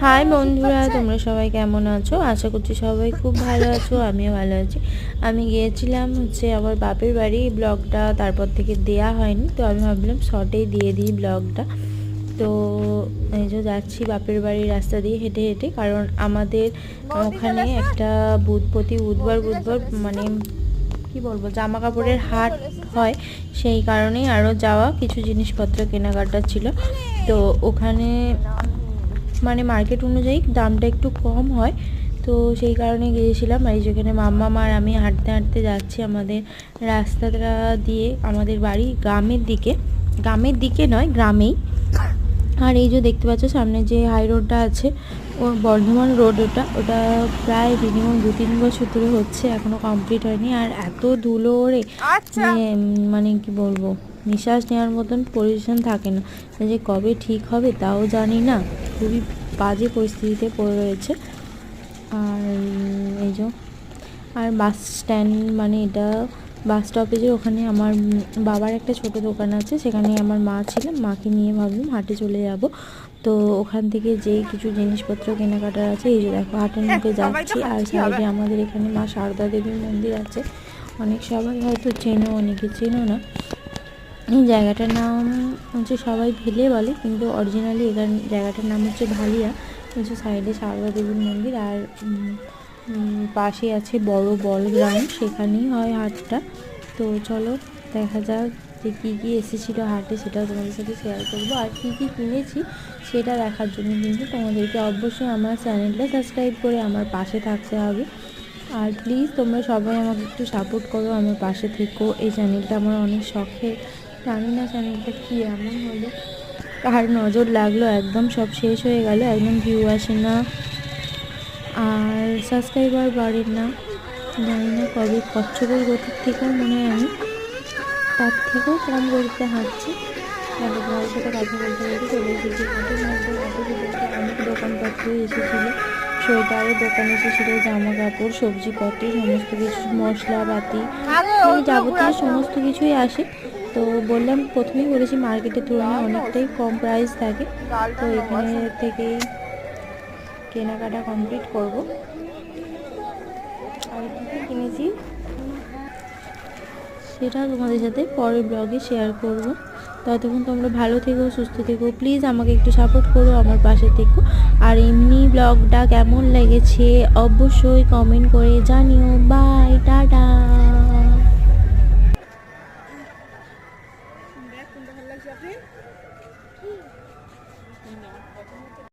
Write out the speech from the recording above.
High বন্ধুরা, তোমরা সবাই কেমন আছো? আশা করছি সবাই খুব ভালো আছো, আমিও ভালো আছি। আমি গিয়েছিলাম আমার বাপের বাড়ি। ব্লগটা তারপর থেকে দেয়া হয়নি, তো আমি ভাবলাম শর্টেই দিয়ে দিই ব্লগটা। তো এই যে যাচ্ছি বাপের বাড়ির রাস্তা দিয়ে হেঁটে হেঁটে, কারণ আমাদের ওখানে একটা প্রতি বুধবার মানে কি বলবো, জামা কাপড়ের হাট হয়, সেই কারণেই আরও যাওয়া। কিছু জিনিসপত্র কেনাকাটা ছিল, তো ওখানে মানে মার্কেট অনুযায়ী দামটা একটু কম হয়, তো সেই কারণে গিয়েছিলাম। এই যেখানে মাম্মা আর আমি হাঁটতে হাঁটতে যাচ্ছি আমাদের রাস্তাটা দিয়ে, আমাদের বাড়ি গ্রামের দিকে নয়, গ্রামেই। আর এই যে দেখতে পাচ্ছ সামনে যে হাই রোডটা আছে, ও বর্ধমান রোড, ওটা প্রায় মিনিমাম 2-3 বছর ধরে হচ্ছে, এখনও কমপ্লিট হয়নি। আর এত ধুলো ওরে, মানে কি বলবো, নিঃশ্বাস নেওয়ার মতন পজিশন থাকে না, যে কবে ঠিক হবে তাও জানি না। খুবই বাজে পরিস্থিতিতে পড়ে রয়েছে। আর এই যে আর বাস স্ট্যান্ড, মানে এটা বাস স্টপেজের ওখানে আমার বাবার একটা ছোট দোকান আছে, সেখানে আমার মা ছিলেন, মাকে নিয়ে ভাবলাম হাটে চলে যাব। তো ওখান থেকে যেই কিছু জিনিসপত্র কেনাকাটার আছে, এই যে দেখো হাটের মুখে যাচ্ছি। আর সাইডে আমাদের এখানে মা সারদা দেবীর মন্দির আছে, অনেক সবাই হয়তো চেনো, অনেকে চেনো না। এই জায়গাটার নাম হচ্ছে সবাই ভেলে বলে, কিন্তু অরিজিনালি এখানে জায়গাটার নাম হচ্ছে ভালিয়া। হচ্ছে সাইডে সারদা দেবীর মন্দির, আর পাশে আছে বড় বল গ্রাউন্ড, সেখানেই হয় হাটটা। তো চলো দেখা যাক যে কী কী এসেছিলো হাটে, সেটাও তোমাদের সাথে শেয়ার করবো। আর কী কী কিনেছি সেটা দেখার জন্য কিন্তু তোমাদেরকে অবশ্যই আমার চ্যানেলটা সাবস্ক্রাইব করে আমার পাশে থাকতে হবে। আর প্লিজ তোমরা সবাই আমাকে একটু সাপোর্ট করো, আমার পাশে থেকো। এই চ্যানেলটা আমার অনেক শখের, জানি না চ্যানেলটা কী এমন হলো, কার নজর লাগলো, একদম সব শেষ হয়ে গেল, একদম ভিউ আসে না, আর সাবস্ক্রাইবার বাড়েন না। জানি না কবে কচ্ছপের গতির থেকেও মনে হয় আমি তার থেকেও কম গতিতে হাঁটছি। তাদের ভাইয়ের সাথে কথা বলতে বলতে চলে এসেছি হাটের মধ্যে। অনেক দোকানপত্র এসেছিলো, সোয়েটারের দোকান এসেছিলো, জামা কাপড়, সবজিপত্র, সমস্ত কিছু, মশলাপাতি, মানে যাবতীয় সমস্ত কিছুই আসে। তো বললাম, প্রথমেই বলেছি মার্কেটের তুলনায় অনেকটাই কম প্রাইস থাকে, তো এখানে থেকেই কেনাকাটা কমপ্লিট করব। আর কী কী কিনেছি সেটা তোমাদের সাথে পরের ব্লগে শেয়ার করব। ততক্ষণ তোমরা ভালো থেকো, সুস্থ থেকো, প্লিজ আমাকে একটু সাপোর্ট করো, আমার পাশে থেকো। আর এমনি ব্লগটা কেমন লেগেছে অবশ্যই কমেন্ট করে জানিও। Bye, tata.